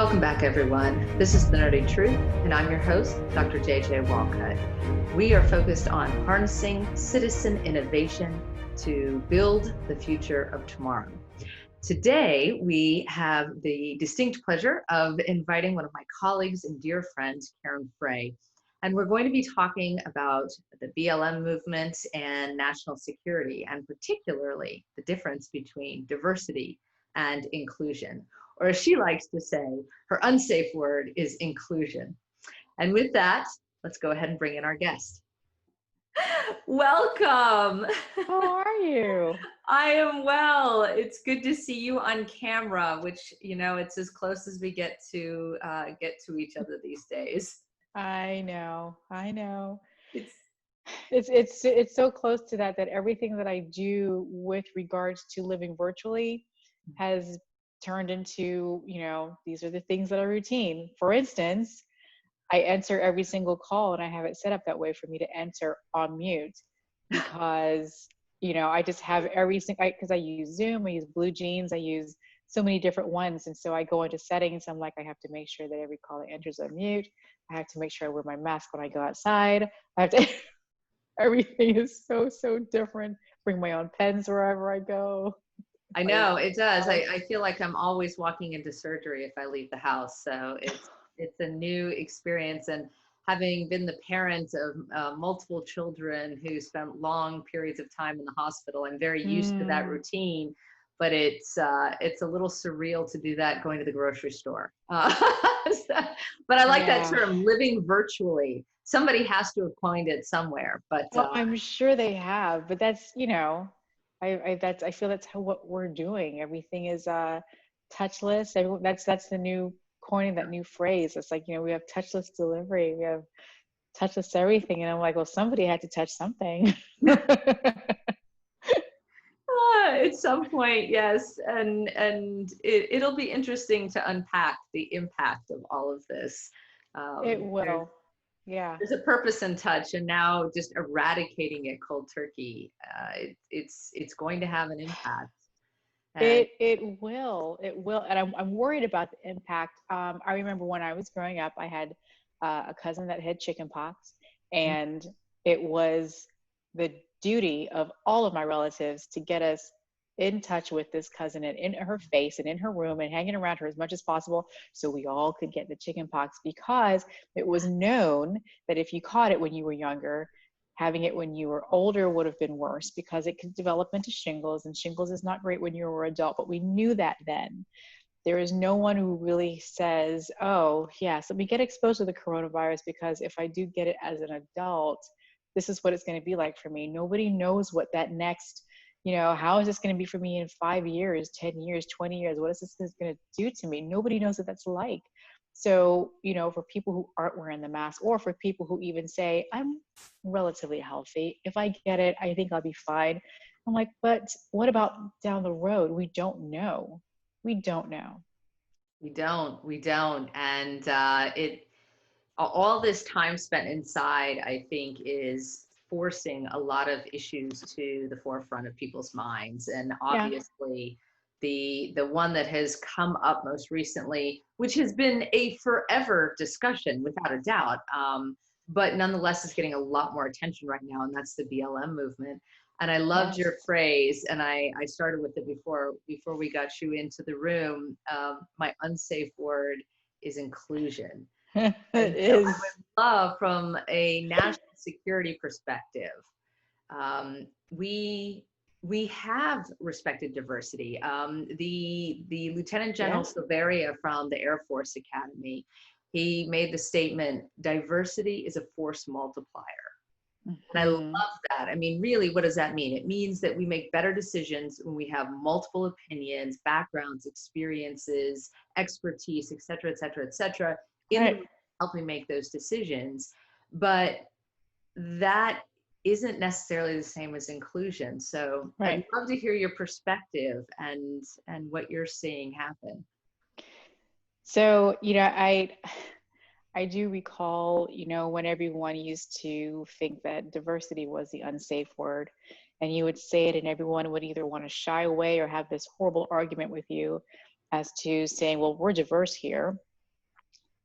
Welcome back, everyone. This is The Nerdy Truth, and I'm your host, Dr. JJ Walcott. We are focused on harnessing citizen innovation to build the future of tomorrow. Today, we have the distinct pleasure of inviting one of my colleagues and dear friends, Karen Fray, and we're going to be talking about the BLM movement and national security, and particularly the difference between diversity and inclusion. Or as she likes to say, her unsafe word is inclusion. And with that, let's go ahead and bring in our guest. Welcome. How are you? I am well. It's good to see you on camera, which, you know, it's as close as we get to each other these days. I know. It's It's so close to that everything that I do with regards to living virtually has turned into, these are the things that are routine. For instance, I answer every single call and I have it set up that way for me to answer on mute because, I just have every single, because I use Zoom, I use Blue Jeans, I use so many different ones. And so I go into settings. I'm like, I have to make sure that every call that enters on mute. I have to make sure I wear my mask when I go outside. I have to, everything is so different. Bring my own pens wherever I go. I know it does. I feel like I'm always walking into surgery if I leave the house. So it's a new experience. And having been the parent of multiple children who spent long periods of time in the hospital, I'm very used to that routine. But it's a little surreal to do that going to the grocery store. But I like that term, living virtually. Somebody has to have coined it somewhere. But well, I'm sure they have. But that's, I feel that's what we're doing. Everything is touchless. That's the new coining that new phrase. It's like, we have touchless delivery, we have touchless everything, and I'm like, well, somebody had to touch something. At some point, yes, and it'll be interesting to unpack the impact of all of this. It will. Yeah. There's a purpose in touch, and now just eradicating it cold turkey, it's going to have an impact. And it will, and I'm worried about the impact. I remember when I was growing up, I had a cousin that had chicken pox, and it was the duty of all of my relatives to get us in touch with this cousin and in her face and in her room and hanging around her as much as possible so we all could get the chicken pox, because it was known that if you caught it when you were younger, having it when you were older would have been worse because it could develop into shingles, and shingles is not great when you were an adult, but we knew that then. There is no one who really says, oh yes, let me get exposed to the coronavirus because if I do get it as an adult, this is what it's going to be like for me. Nobody knows what that next, how is this going to be for me in 5 years, 10 years, 20 years? What is this going to do to me? Nobody knows what that's like. So, for people who aren't wearing the mask, or for people who even say, I'm relatively healthy, if I get it, I think I'll be fine. I'm like, but what about down the road? We don't know. We don't. And all this time spent inside, I think, is forcing a lot of issues to the forefront of people's minds. And obviously, the one that has come up most recently, which has been a forever discussion without a doubt, but nonetheless is getting a lot more attention right now, and that's the BLM movement. And I loved your phrase, and I started with it before we got you into the room. My unsafe word is inclusion. It is. I would love, from a national security perspective, we have respected diversity. The Lieutenant General Silveria from the Air Force Academy, he made the statement, diversity is a force multiplier. And I love that. I mean, really, what does that mean? It means that we make better decisions when we have multiple opinions, backgrounds, experiences, expertise, et cetera, in helping make those decisions. But that isn't necessarily the same as inclusion. So I'd love to hear your perspective and what you're seeing happen. So, I do recall, when everyone used to think that diversity was the unsafe word, and you would say it and everyone would either want to shy away or have this horrible argument with you as to saying, well, we're diverse here.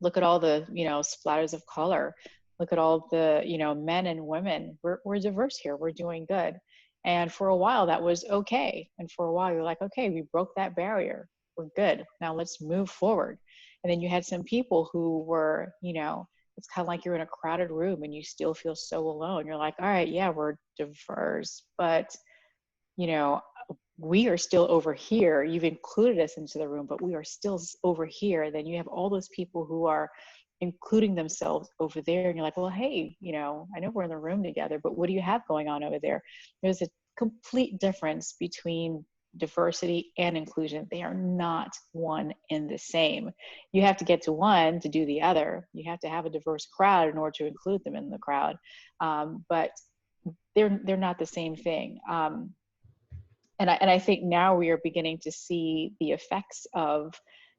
Look at all the, splatters of color. Look at all the, men and women. We're diverse here. We're doing good. And for a while that was okay. And for a while you're like, okay, we broke that barrier. We're good. Now let's move forward. And then you had some people who were, it's kind of like you're in a crowded room and you still feel so alone. You're like, all right, yeah, we're diverse, but you know, we are still over here. You've included us into the room, but we are still over here. Then you have all those people who are including themselves over there. And you're like, well, hey, I know we're in the room together, but what do you have going on over there? There's a complete difference between diversity and inclusion. They are not one and the same. You have to get to one to do the other. You have to have a diverse crowd in order to include them in the crowd. But they're not the same thing. And I think now we are beginning to see the effects of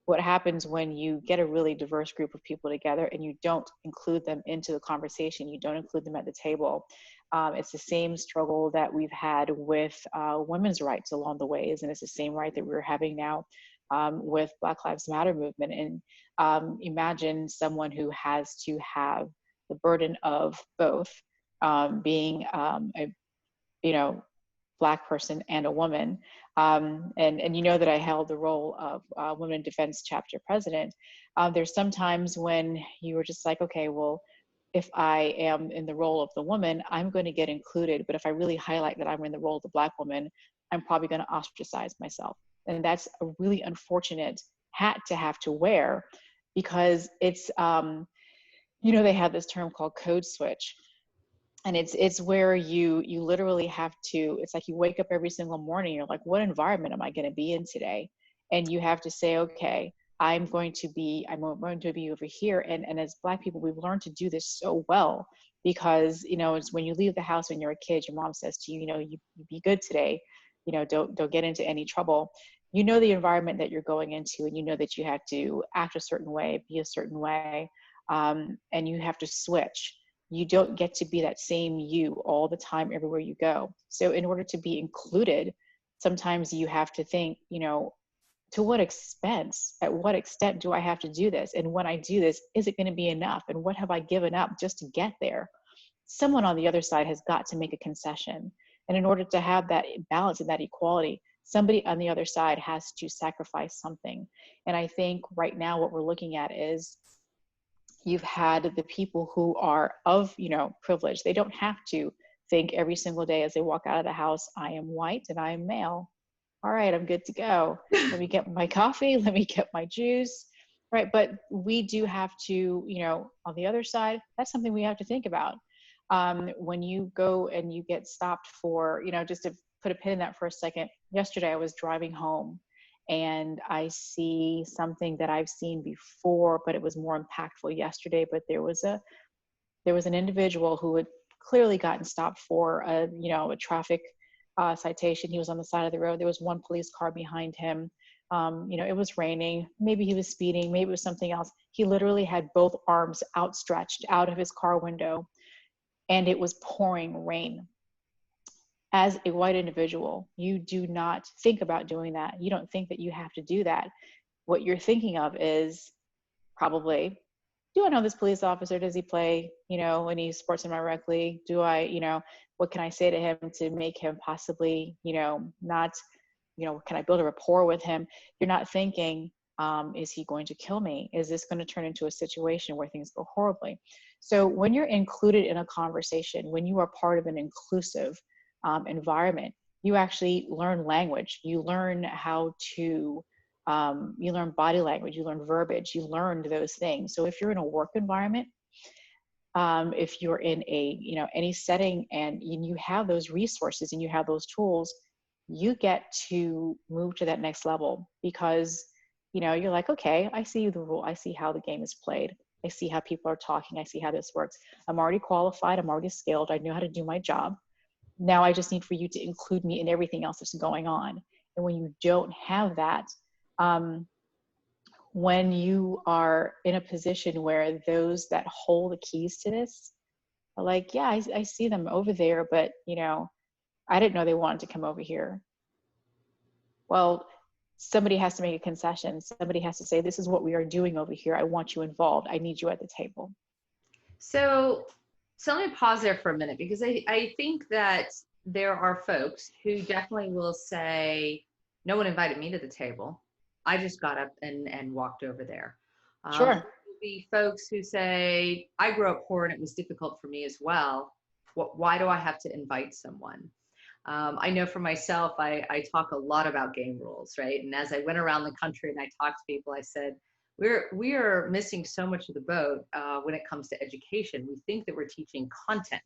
what happens when you get a really diverse group of people together and you don't include them into the conversation, you don't include them at the table. It's the same struggle that we've had with women's rights along the ways, and it's the same right that we're having now with Black Lives Matter movement. And imagine someone who has to have the burden of both being a Black person and a woman. And that I held the role of Women in Defense Chapter President. There's sometimes when you were just like, okay, well, if I am in the role of the woman, I'm going to get included. But if I really highlight that I'm in the role of the Black woman, I'm probably going to ostracize myself. And that's a really unfortunate hat to have to wear, because it's, they have this term called code switch. And it's where you literally have to, it's like you wake up every single morning, you're like, what environment am I going to be in today? And you have to say, okay, I'm going to be over here. And as Black people, we've learned to do this so well, because, it's when you leave the house when you're a kid, your mom says to you, you be good today, don't get into any trouble. The environment that you're going into, and that you have to act a certain way, be a certain way, and you have to switch. You don't get to be that same you all the time everywhere you go. So in order to be included, sometimes you have to think, to what expense, at what extent do I have to do this? And when I do this, is it going to be enough? And what have I given up just to get there? Someone on the other side has got to make a concession. And in order to have that balance and that equality, somebody on the other side has to sacrifice something. And I think right now what we're looking at is, you've had the people who are of, privilege. They don't have to think every single day as they walk out of the house, I am white and I am male. All right, I'm good to go. Let me get my coffee. Let me get my juice. Right. But we do have to, on the other side, that's something we have to think about. When you go and you get stopped for, just to put a pin in that for a second, yesterday I was driving home, and I see something that I've seen before, but it was more impactful yesterday. But there was an individual who had clearly gotten stopped for a traffic citation. He was on the side of the road. There was one police car behind him. It was raining. Maybe he was speeding. Maybe it was something else. He literally had both arms outstretched out of his car window, and it was pouring rain. As a white individual, you do not think about doing that. You don't think that you have to do that. What you're thinking of is probably, do I know this police officer? Does he play, any sports in my rec league? Do I, what can I say to him to make him possibly, not, can I build a rapport with him? You're not thinking, is he going to kill me? Is this going to turn into a situation where things go horribly? So when you're included in a conversation, when you are part of an inclusive environment, you actually learn language. You learn how to, you learn body language, you learn verbiage, you learn those things. So if you're in a work environment, if you're in a, any setting, and you have those resources and you have those tools, you get to move to that next level, because, you're like, okay, I see the rule. I see how the game is played. I see how people are talking. I see how this works. I'm already qualified. I'm already skilled. I know how to do my job. Now I just need for you to include me in everything else that's going on. And when you don't have that, when you are in a position where those that hold the keys to this are like, yeah, I see them over there, but I didn't know they wanted to come over here. Well, somebody has to make a concession. Somebody has to say, this is what we are doing over here. I want you involved. I need you at the table. So, so let me pause there for a minute because I think that there are folks who definitely will say, no one invited me to the table. I just got up and walked over there. There Sure. will be folks who say, I grew up poor and it was difficult for me as well. Why do I have to invite someone? I know for myself, I talk a lot about game rules, right? And as I went around the country and I talked to people, I said, we are missing so much of the boat when it comes to education. We think that we're teaching content,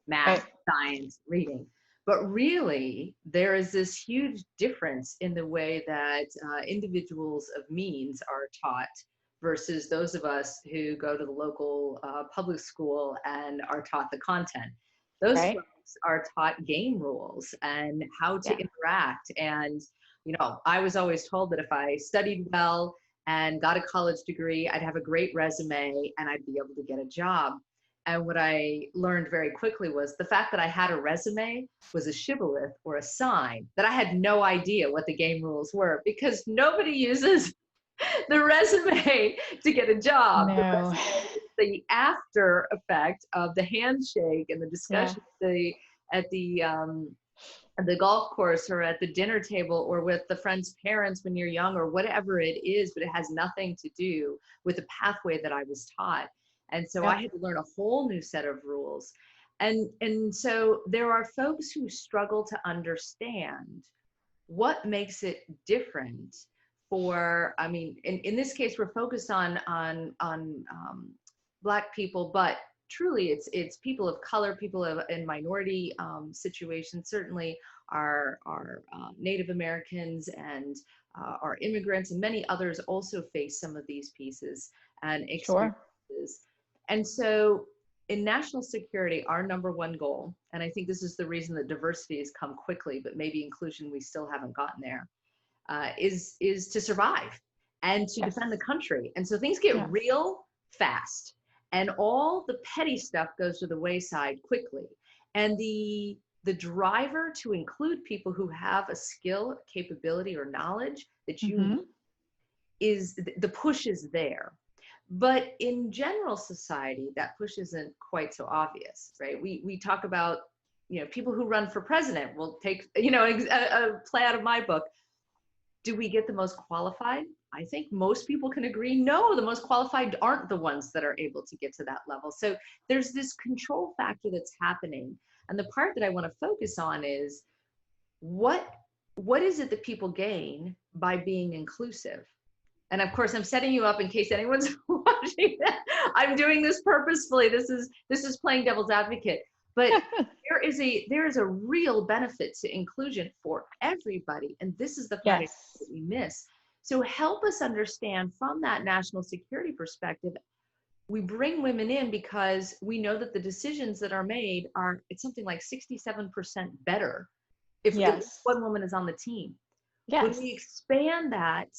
math, Right. science, reading, but really there is this huge difference in the way that individuals of means are taught versus those of us who go to the local public school and are taught the content. Those Right. folks are taught game rules and how to Yeah. interact. And, you know, I was always told that if I studied well and got a college degree, I'd have a great resume and I'd be able to get a job. And what I learned very quickly was the fact that I had a resume was a shibboleth or a sign that I had no idea what the game rules were, because nobody uses the resume to get a job. The No. resume is the after effect of the handshake and the Yeah. discussion at the golf course or at the dinner table or with the friend's parents when you're young or whatever it is, but it has nothing to do with the pathway that I was taught. And so I Yep. had to learn a whole new set of rules. And so there are folks who struggle to understand what makes it different for, I mean, in this case, we're focused on Black people, but truly it's people of color, people in minority situations, certainly our Native Americans and our immigrants, and many others also face some of these pieces and Sure. experiences. And so in national security, our number one goal, and I think this is the reason that diversity has come quickly, but maybe inclusion, we still haven't gotten there, is to survive and to Yes. defend the country. And so things get Yeah. real fast, and all the petty stuff goes to the wayside quickly. And the driver to include people who have a skill, capability, or knowledge that you Mm-hmm. need is the push is there. But in general society, that push isn't quite so obvious, right? We talk about, you know, people who run for president. We'll take, you know, a play out of my book. Do we get the most qualified? I think most people can agree, no, the most qualified aren't the ones that are able to get to that level. So there's this control factor that's happening. And the part that I want to focus on is what is it that people gain by being inclusive? And of course, I'm setting you up in case anyone's watching that. I'm doing this purposefully. This is playing devil's advocate. But there is a real benefit to inclusion for everybody. And this is the part Yes. that we miss. So help us understand from that national security perspective. We bring women in because we know that the decisions that are made are, it's something like 67% better if at least Yes. one woman is on the team. When Yes. we expand that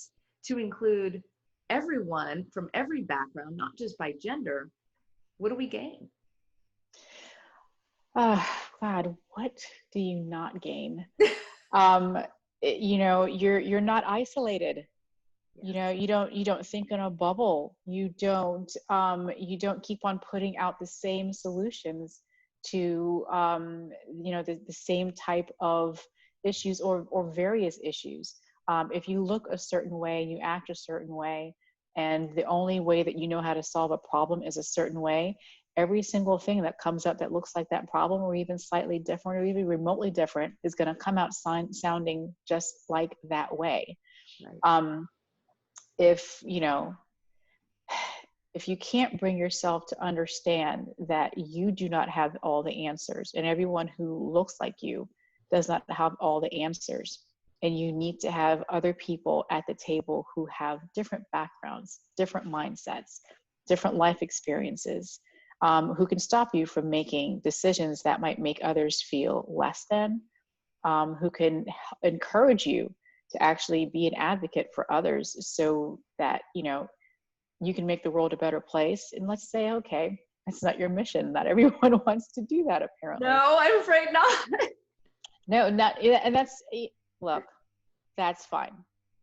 to include everyone from every background, not just by gender, what do we gain? Oh, God, what do you not gain? Um, you know, you're not isolated. You know, you don't think in a bubble. You don't keep on putting out the same solutions to you know, the same type of issues or various issues. If you look a certain way and you act a certain way, and the only way that you know how to solve a problem is a certain way, every single thing that comes up that looks like that problem, or even slightly different, or even remotely different, is going to come out sounding just like that way. Right. If you know, if you can't bring yourself to understand that you do not have all the answers, and everyone who looks like you does not have all the answers, and you need to have other people at the table who have different backgrounds, different mindsets, different life experiences, who can stop you from making decisions that might make others feel less than, who can encourage you to actually be an advocate for others, so that, you know, you can make the world a better place. And let's say, okay, it's not your mission. Not everyone wants to do that, apparently. No, I'm afraid not. No, not, and that's, look, that's fine.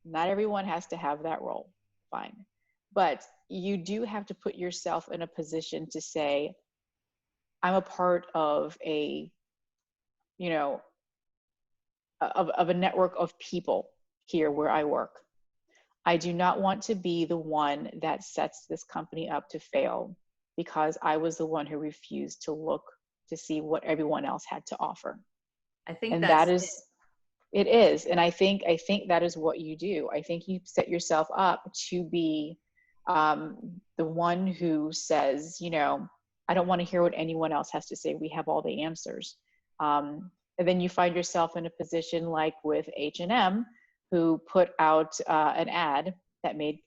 Not everyone has to have that role. Fine. But you do have to put yourself in a position to say, I'm a part of a, you know, of a network of people here where I work. I do not want to be the one that sets this company up to fail because I was the one who refused to look to see what everyone else had to offer. I think And that's that is, it is. And I think that is what you do. I think you set yourself up to be the one who says, I don't want to hear what anyone else has to say. We have all the answers. And then you find yourself in a position like with H&M, who put out an ad that made,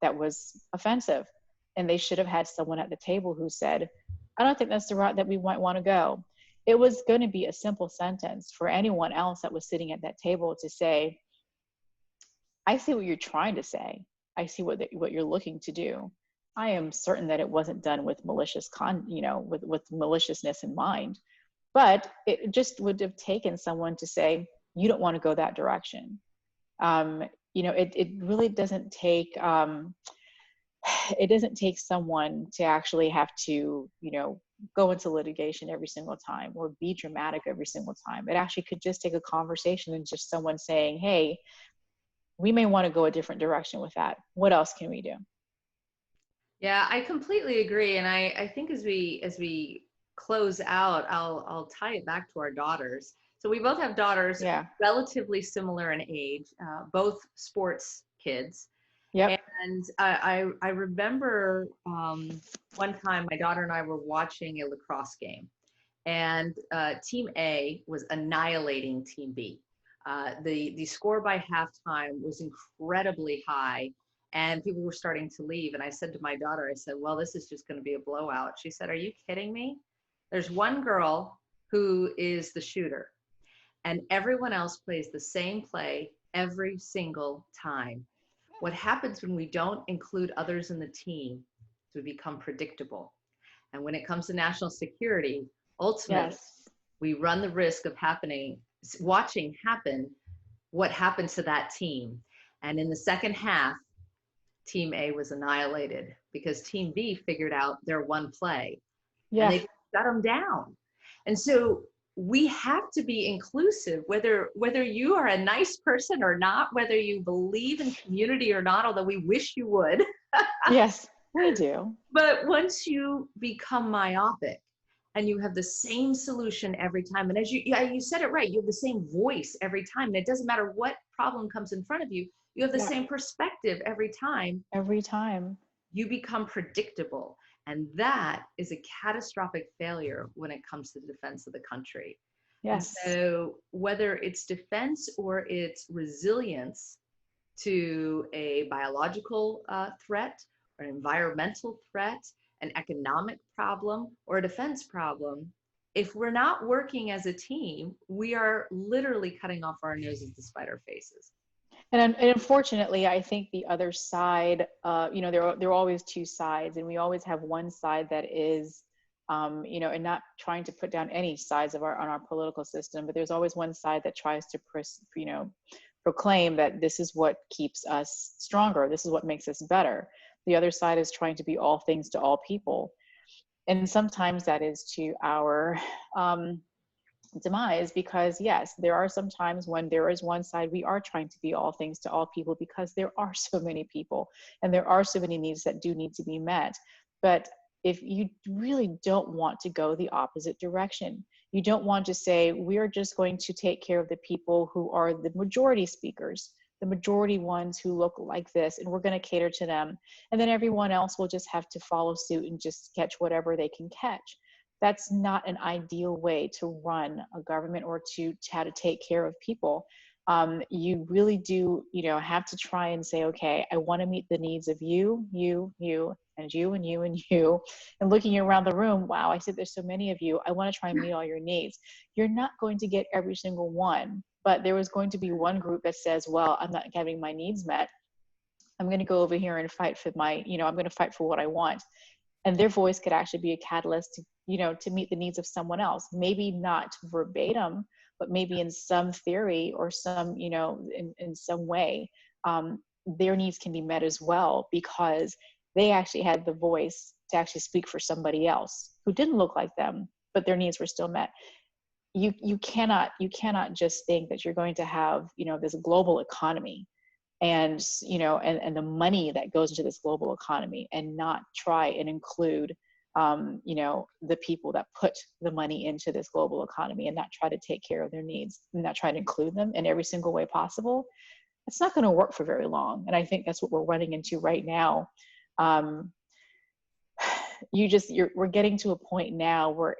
that was offensive. And they should have had someone at the table who said, I don't think that's the route that we might want to go. It was going to be a simple sentence for anyone else that was sitting at that table to say, I see what you're trying to say. I see what you're looking to do. I am certain that it wasn't done with with maliciousness in mind, but it just would have taken someone to say, you don't want to go that direction. It really doesn't take, it doesn't take someone to actually have to, go into litigation every single time or be dramatic every single time. It actually could just take a conversation and just someone saying, hey, we may want to go a different direction with that. What else can we do? Yeah, I completely agree. And I think as we close out, I'll tie it back to our daughters. So we both have daughters, Yeah. relatively similar in age, both sports kids. Yep. And I remember one time my daughter and I were watching a lacrosse game, and Team A was annihilating Team B. The score by halftime was incredibly high, and people were starting to leave. And I said to my daughter, I said, well, this is just going to be a blowout. She said, are you kidding me? There's one girl who is the shooter, and everyone else plays the same play every single time. What happens when we don't include others in the team is we become predictable. And when it comes to national security, ultimately, Yes. we run the risk of watching happen what happened to that team. And in the second half, Team A was annihilated because Team B figured out their one play and Yeah. they shut them down. And so we have to be inclusive, whether you are a nice person or not, whether you believe in community or not, although we wish you would. Yes, we do. But once you become myopic and you have the same solution every time, and as you said it right, you have the same voice every time, and it doesn't matter what problem comes in front of you, you have the same perspective every time. Every time. You become predictable. And that is a catastrophic failure when it comes to the defense of the country. Yes. And so whether it's defense or it's resilience to a biological threat or an environmental threat, an economic problem, or a defense problem, if we're not working as a team, we are literally cutting off our noses to spite our faces. And unfortunately, I think the other side, there are always two sides, and we always have one side that is, and not trying to put down any sides on our political system, but there's always one side that tries to, proclaim that this is what keeps us stronger. This is what makes us better. The other side is trying to be all things to all people. And sometimes that is to our demise, because yes, there are some times when there is one side we are trying to be all things to all people because there are so many people and there are so many needs that do need to be met. But if you really don't want to go the opposite direction, you don't want to say, we are just going to take care of the people who are the majority speakers, the majority ones who look like this, and we're going to cater to them. And then everyone else will just have to follow suit and just catch whatever they can catch. That's not an ideal way to run a government or to how to take care of people. You really do, have to try and say, okay, I want to meet the needs of you, and you, and you, and you. And looking around the room, wow, I said there's so many of you. I want to try and meet all your needs. You're not going to get every single one, but there was going to be one group that says, well, I'm not having my needs met. I'm going to go over here and fight for I'm going to fight for what I want. And their voice could actually be a catalyst to, to meet the needs of someone else. Maybe not verbatim, but maybe in some theory or some, in some way. their needs can be met as well, because they actually had the voice to actually speak for somebody else who didn't look like them, but their needs were still met. You cannot just think that you're going to have, this global economy and, and the money that goes into this global economy, and not try and include, the people that put the money into this global economy, and not try to take care of their needs, and not try to include them in every single way possible. It's not going to work for very long. And I think that's what we're running into right now. We're getting to a point now where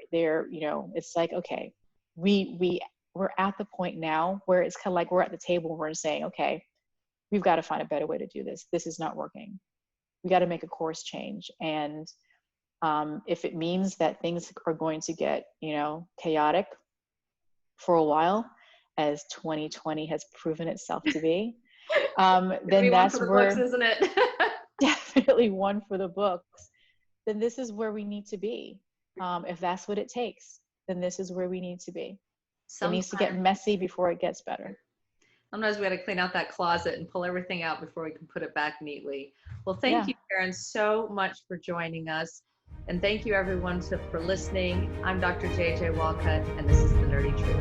it's like, okay, we're at the point now where it's kind of like we're at the table and we're saying, okay, we've got to find a better way to do this. This is not working. We got to make a course change. And if it means that things are going to get, chaotic for a while, as 2020 has proven itself to be, then that's where, books, isn't it? definitely one for the books. Then this is where we need to be. If that's what it takes, then this is where we need to be. It needs to get messy before it gets better. Sometimes we got to clean out that closet and pull everything out before we can put it back neatly. Well, thank you, Karen, so much for joining us. And thank you, everyone, for listening. I'm Dr. JJ Walcott, and this is The Nerdy Truth.